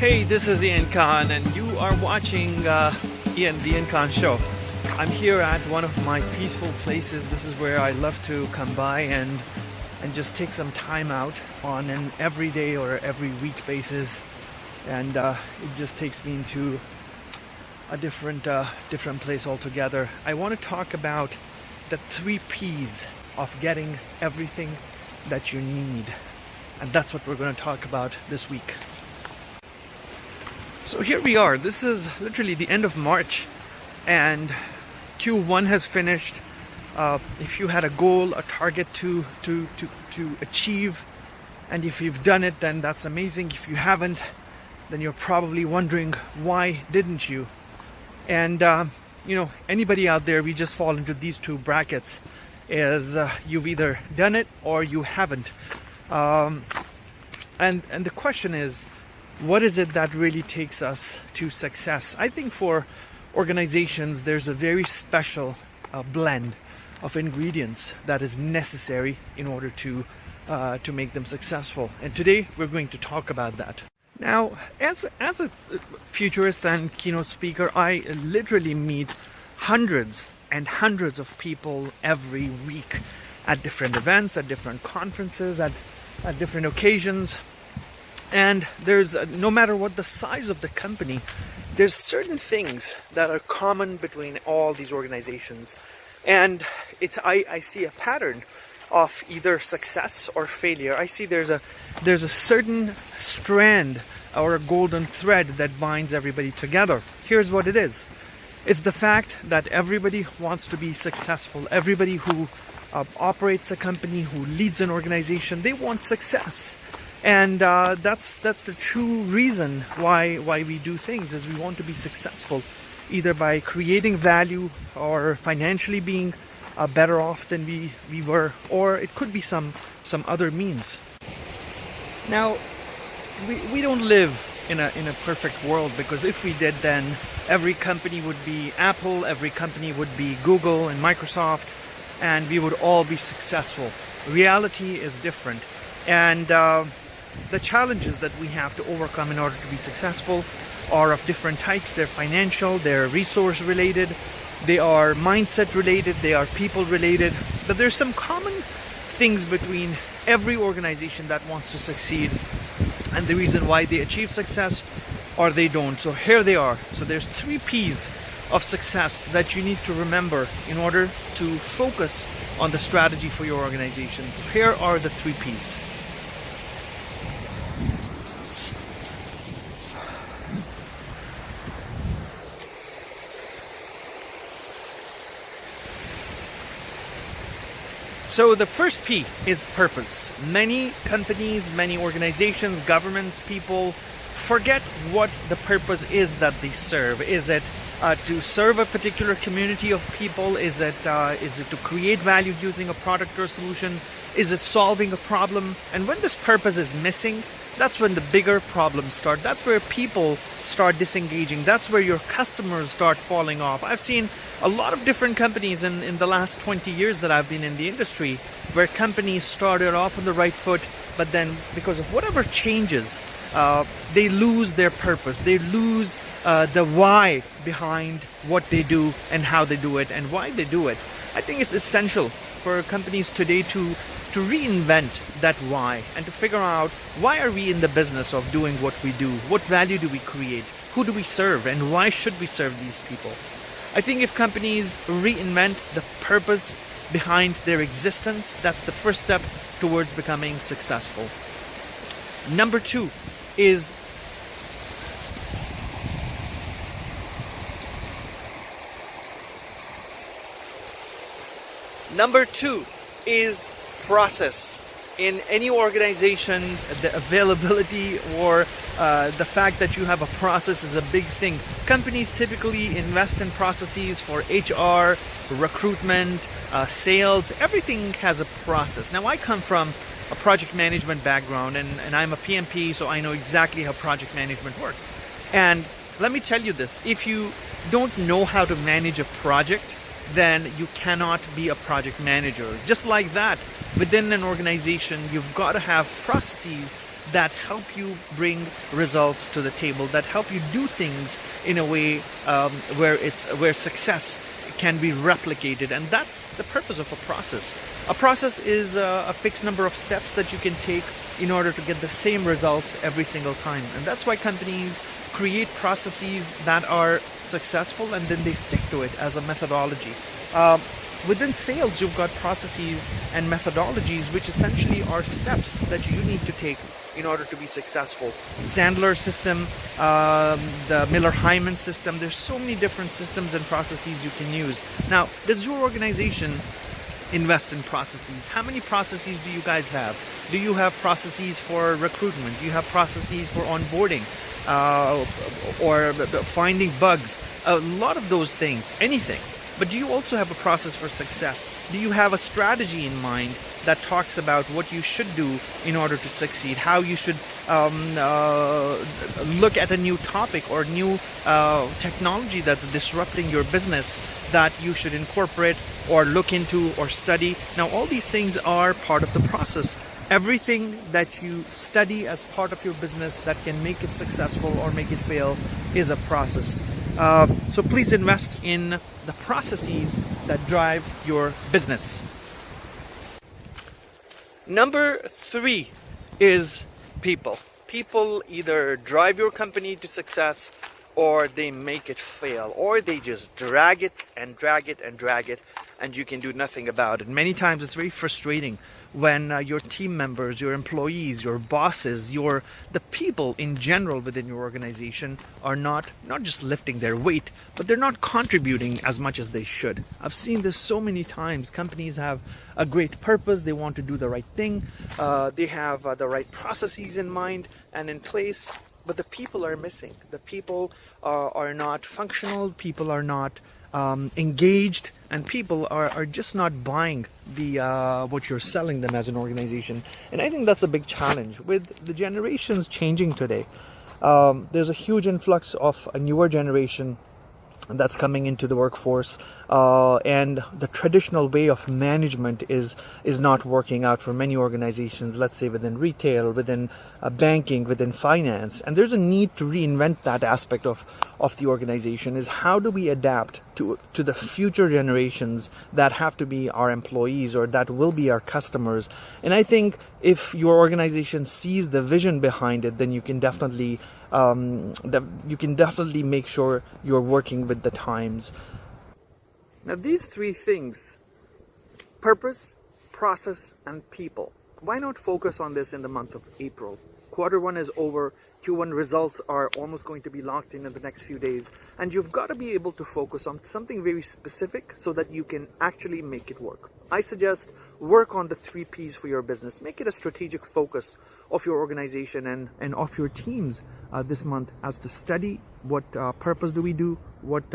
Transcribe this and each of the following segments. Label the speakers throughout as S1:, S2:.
S1: Hey, this is Ian Khan, and you are watching Ian, the Ian Khan Show. I'm here at one of my peaceful places. This is where I love to come by and just take some time out on an everyday or every week basis, and it just takes me into a different place altogether. I want to talk about the 3 P's of getting everything that you need, and that's what we're going to talk about this week. So here we are. This is literally the end of March, and Q1 has finished. If you had a goal, a target to achieve, and if you've done it, then that's amazing. If you haven't, then you're probably wondering, why didn't you? And anybody out there, we just fall into these 2 brackets, is you've either done it or you haven't. And the question is, what is it that really takes us to success? I think for organizations, there's a very special blend of ingredients that is necessary in order to make them successful. And today we're going to talk about that. Now, as a futurist and keynote speaker, I literally meet hundreds and hundreds of people every week at different events, at different conferences, at different occasions. And there's, no matter what the size of the company, there's certain things that are common between all these organizations. And I see a pattern of either success or failure. I see there's a certain strand or a golden thread that binds everybody together. Here's what it is. It's the fact that everybody wants to be successful. Everybody who operates a company, who leads an organization, they want success. And that's the true reason why we do things, is we want to be successful, either by creating value or financially being better off than we were, or it could be some other means. Now, we don't live in a perfect world, because if we did, then every company would be Apple, every company would be Google and Microsoft, and we would all be successful. Reality is different, and the challenges that we have to overcome in order to be successful are of different types. They're financial, they're resource related, they are mindset related, they are people related. But there's some common things between every organization that wants to succeed and the reason why they achieve success or they don't. So here they are. So there's 3 P's of success that you need to remember in order to focus on the strategy for your organization. So here are the 3 P's. So the first P is purpose. Many companies, many organizations, governments, people forget what the purpose is that they serve. Is it to serve a particular community of people? Is it to create value using a product or solution? Is it solving a problem? And when this purpose is missing, that's when the bigger problems start. That's where people start disengaging. That's where your customers start falling off. I've seen a lot of different companies in the last 20 years that I've been in the industry, where companies started off on the right foot, but then because of whatever changes, they lose their purpose. They lose the why behind what they do and how they do it and why they do it. I think it's essential for companies today to reinvent that why and to figure out, why are we in the business of doing what we do? What value do we create? Who do we serve? And why should we serve these people? I think if companies reinvent the purpose behind their existence, that's the first step towards becoming successful. Number 2 is process. In any organization, the availability or the fact that you have a process is a big thing. Companies typically invest in processes for HR, recruitment, sales. Everything has a process. Now, I come from a project management background, and I'm a PMP, so I know exactly how project management works. And let me tell you this, if you don't know how to manage a project, then you cannot be a project manager. Just like that, within an organization, you've got to have processes that help you bring results to the table, that help you do things in a way where success can be replicated. And that's the purpose of a process. A process is a fixed number of steps that you can take in order to get the same results every single time. And that's why companies create processes that are successful and then they stick to it as a methodology. Within sales, you've got processes and methodologies which essentially are steps that you need to take in order to be successful. Sandler system, the Miller-Hyman system, there's so many different systems and processes you can use. Now, does your organization invest in processes? How many processes do you guys have? Do you have processes for recruitment? Do you have processes for onboarding or finding bugs? A lot of those things, anything. But do you also have a process for success? Do you have a strategy in mind that talks about what you should do in order to succeed? How you should look at a new topic or new technology that's disrupting your business that you should incorporate or look into or study? Now, all these things are part of the process. Everything that you study as part of your business that can make it successful or make it fail is a process. So please invest in the processes that drive your business. Number 3 is people. People either drive your company to success or they make it fail, or they just drag it and drag it and drag it, and you can do nothing about it. Many times it's very frustrating when your team members, your employees, your bosses, the people in general within your organization are not just lifting their weight, but they're not contributing as much as they should. I've seen this so many times. Companies have a great purpose, they want to do the right thing, they have the right processes in mind and in place, but the people are missing. The people are not functional, people are not engaged, and people are just not buying the what you're selling them as an organization. And I think that's a big challenge with the generations changing today. There's a huge influx of a newer generation that's coming into the workforce, and the traditional way of management is not working out for many organizations, let's say within retail, within banking, within finance. And there's a need to reinvent that aspect of the organization. Is how do we adapt to the future generations that have to be our employees or that will be our customers? And I think if your organization sees the vision behind it, then you can definitely make sure you're working with the times. Now, these 3 things: purpose, process, and people. Why not focus on this in the month of April? Q1 is over. Q1 results are almost going to be locked in the next few days. And you've got to be able to focus on something very specific so that you can actually make it work. I suggest work on the 3 Ps for your business. Make it a strategic focus of your organization and of your teams this month, as to study what purpose do we do, what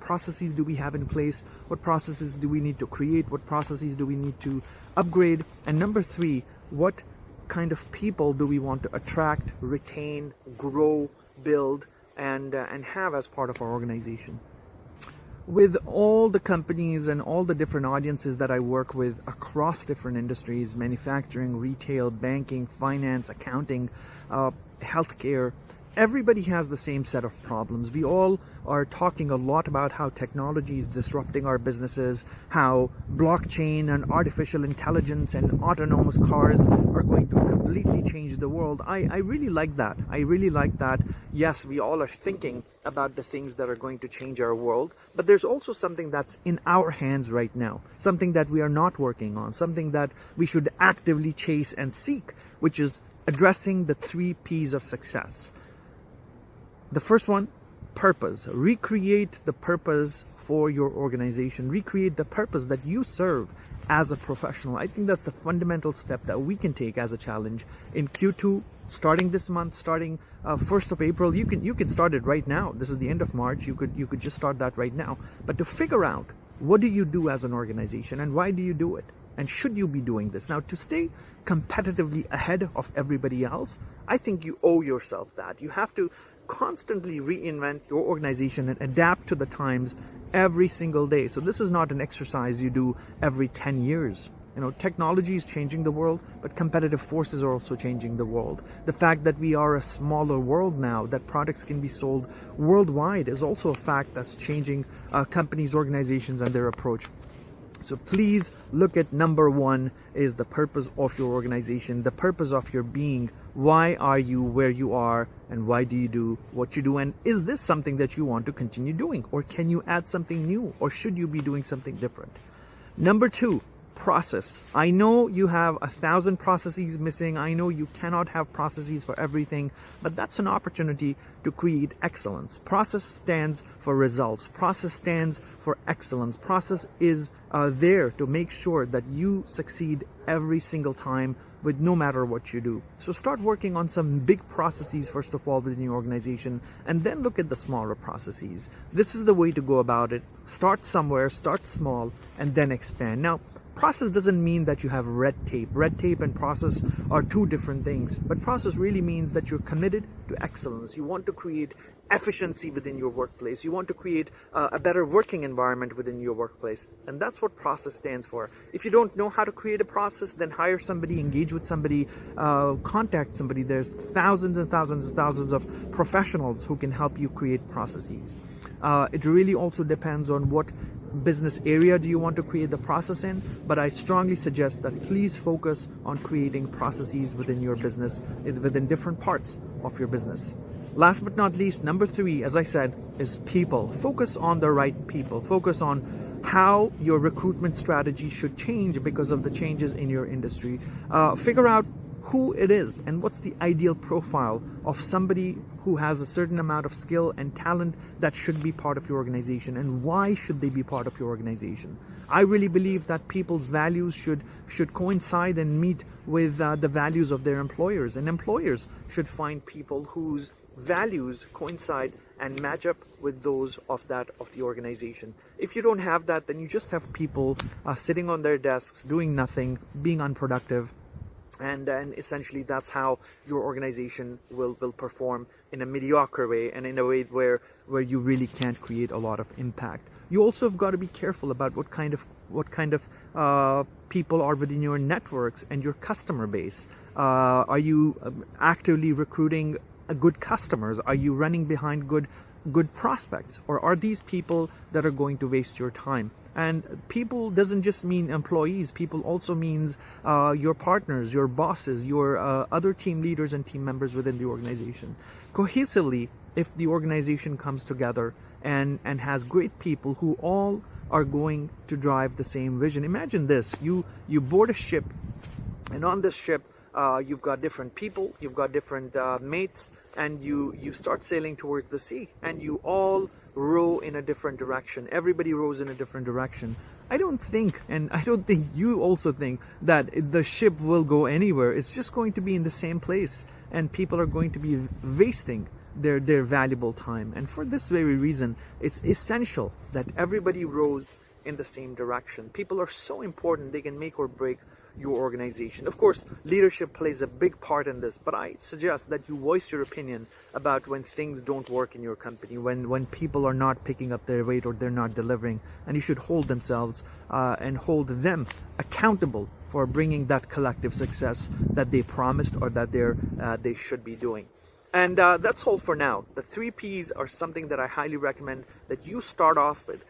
S1: processes do we have in place, what processes do we need to create, what processes do we need to upgrade, and number 3, what kind of people do we want to attract, retain, grow, build, and have as part of our organization. With all the companies and all the different audiences that I work with across different industries, manufacturing, retail, banking, finance, accounting, healthcare, everybody has the same set of problems. We all are talking a lot about how technology is disrupting our businesses, how blockchain and artificial intelligence and autonomous cars are going to completely change the world. I really like that. I really like that. Yes, we all are thinking about the things that are going to change our world, but there's also something that's in our hands right now, something that we are not working on, something that we should actively chase and seek, which is addressing the 3 Ps of success. The first one, purpose. Recreate the purpose for your organization. Recreate the purpose that you serve as a professional. I think that's the fundamental step that we can take as a challenge in Q2, starting this month, starting 1st of April. You can start it right now. This is the end of March. You could just start that right now. But to figure out, what do you do as an organization and why do you do it? And should you be doing this? Now, to stay competitively ahead of everybody else, I think you owe yourself that. You have to constantly reinvent your organization and adapt to the times every single day. So this is not an exercise you do every 10 years. Technology is changing the world, but competitive forces are also changing the world. The fact that we are a smaller world now, that products can be sold worldwide, is also a fact that's changing companies, organizations, and their approach. So please look at number one is the purpose of your organization, the purpose of your being. Why are you where you are, and why do you do what you do? And is this something that you want to continue doing, or can you add something new, or should you be doing something different? Number two, process. I know you have 1,000 processes missing. I know you cannot have processes for everything, but that's an opportunity to create excellence. Process stands for results. Process stands for excellence. Process is there to make sure that you succeed every single time, with no matter what you do. So start working on some big processes first of all within your organization, and then look at the smaller processes. This is the way to go about it. Start somewhere, start small, and then expand. Now, process doesn't mean that you have red tape. Red tape and process are two different things, but process really means that you're committed to excellence. You want to create efficiency within your workplace. You want to create a better working environment within your workplace, and that's what process stands for. If you don't know how to create a process, then hire somebody, engage with somebody, contact somebody. There's thousands and thousands and thousands of professionals who can help you create processes. It really also depends on what business area do you want to create the process in, but I strongly suggest that please focus on creating processes within your business, within different parts of your business. Last but not least, number three, as I said, is people. Focus on the right people. Focus on how your recruitment strategy should change because of the changes in your industry. Figure out who it is and what's the ideal profile of somebody who has a certain amount of skill and talent that should be part of your organization, and why should they be part of your organization. I really believe that people's values should coincide and meet with the values of their employers, and employers should find people whose values coincide and match up with those of the organization. If you don't have that, then you just have people sitting on their desks doing nothing, being unproductive. And essentially that's how your organization will perform in a mediocre way, and in a way where you really can't create a lot of impact. You also have got to be careful about what kind of people are within your networks and your customer base. Are you actively recruiting good customers? Are you running behind good prospects, or are these people that are going to waste your time? And people doesn't just mean employees. People also means your partners, your bosses, your other team leaders and team members within the organization. Cohesively, if the organization comes together and has great people who all are going to drive the same vision. Imagine this: you board a ship, and on this ship you've got different people, you've got different mates, and you start sailing towards the sea, and you all row in a different direction. Everybody rows in a different direction. I don't think, and I don't think you also think, that the ship will go anywhere. It's just going to be in the same place, and people are going to be wasting their valuable time. And for this very reason, it's essential that everybody rows in the same direction. People are so important. They can make or break your organization. Of course, leadership plays a big part in this, but I suggest that you voice your opinion about when things don't work in your company, when people are not picking up their weight or they're not delivering, and you should hold themselves and hold them accountable for bringing that collective success that they promised or that they should be doing. And that's all for now. The 3 Ps are something that I highly recommend that you start off with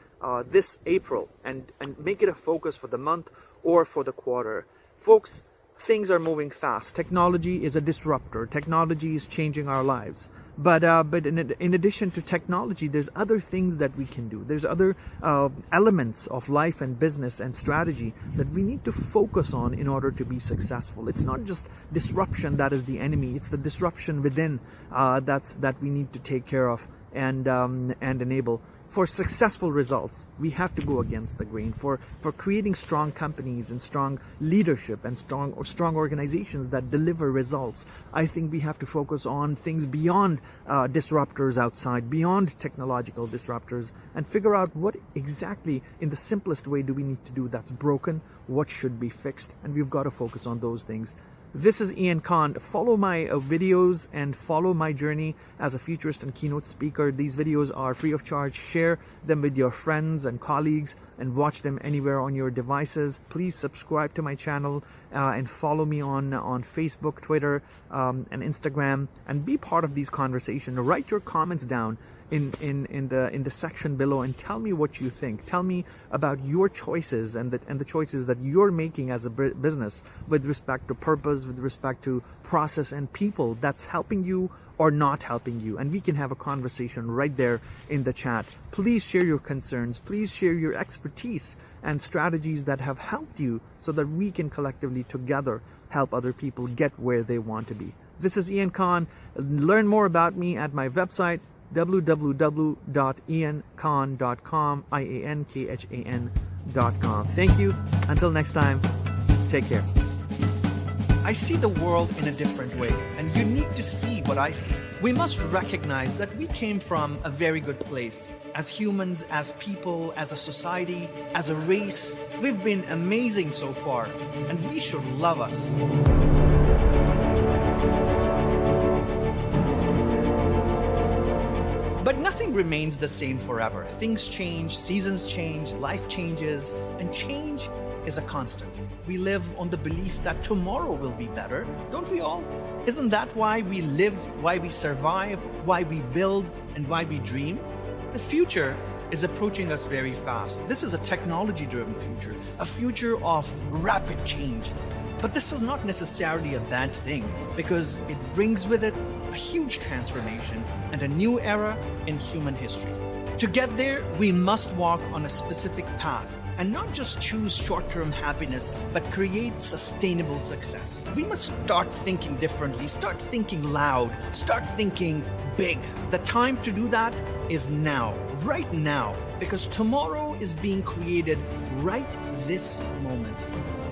S1: this April and make it a focus for the month or for the quarter. Folks, things are moving fast. Technology is a disruptor. Technology is changing our lives. But in addition to technology, there's other things that we can do. There's other elements of life and business and strategy that we need to focus on in order to be successful. It's not just disruption that is the enemy. It's the disruption within that we need to take care of and enable. For successful results, we have to go against the grain. For creating strong companies and strong leadership and strong organizations that deliver results, I think we have to focus on things beyond disruptors outside, beyond technological disruptors, and figure out what exactly, in the simplest way, do we need to do that's broken, what should be fixed, and we've got to focus on those things. This is Ian Khan. Follow my videos and follow my journey as a futurist and keynote speaker. These videos are free of charge. Share them with your friends and colleagues and watch them anywhere on your devices. Please subscribe to my channel and follow me on Facebook, Twitter, and Instagram, and be part of these conversations. Write your comments down in the section below and tell me what you think. Tell me about your choices and the choices that you're making as a business with respect to purpose, with respect to process and people that's helping you or not helping you. And we can have a conversation right there in the chat. Please share your concerns. Please share your expertise and strategies that have helped you so that we can collectively together help other people get where they want to be. This is Ian Khan. Learn more about me at my website, www.iankhan.com, IANKHAN.com. Thank you. Until next time, take care. I see the world in a different way, and you need to see what I see. We must recognize that we came from a very good place. As humans, as people, as a society, as a race, we've been amazing so far, and we should love us. But nothing remains the same forever. Things change, seasons change, life changes, and change is a constant. We live on the belief that tomorrow will be better, don't we all? Isn't that why we live, why we survive, why we build, and why we dream? The future is approaching us very fast. This is a technology-driven future, a future of rapid change. But this is not necessarily a bad thing, because it brings with it a huge transformation and a new era in human history. To get there, we must walk on a specific path and not just choose short-term happiness, but create sustainable success. We must start thinking differently, start thinking loud, start thinking big. The time to do that is now, right now, because tomorrow is being created right this moment.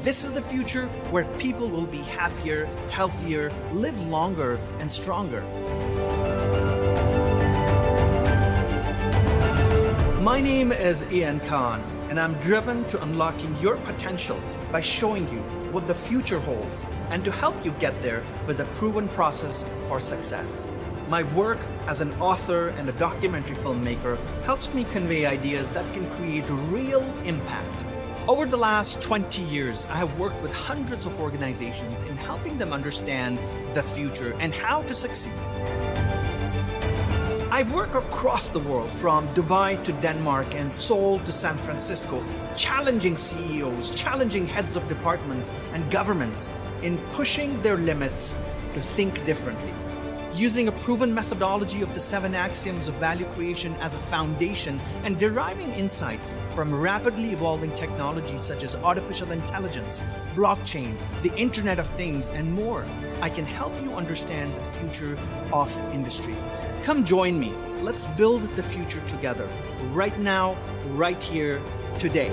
S1: This is the future where people will be happier, healthier, live longer, and stronger. My name is Ian Khan, and I'm driven to unlocking your potential by showing you what the future holds and to help you get there with a proven process for success. My work as an author and a documentary filmmaker helps me convey ideas that can create real impact. Over the last 20 years, I have worked with hundreds of organizations in helping them understand the future and how to succeed. I work across the world, from Dubai to Denmark and Seoul to San Francisco, challenging CEOs, challenging heads of departments and governments in pushing their limits to think differently. Using a proven methodology of the 7 axioms of value creation as a foundation and deriving insights from rapidly evolving technologies such as artificial intelligence, blockchain, the Internet of Things, and more, I can help you understand the future of industry. Come join me. Let's build the future together, right now, right here, today.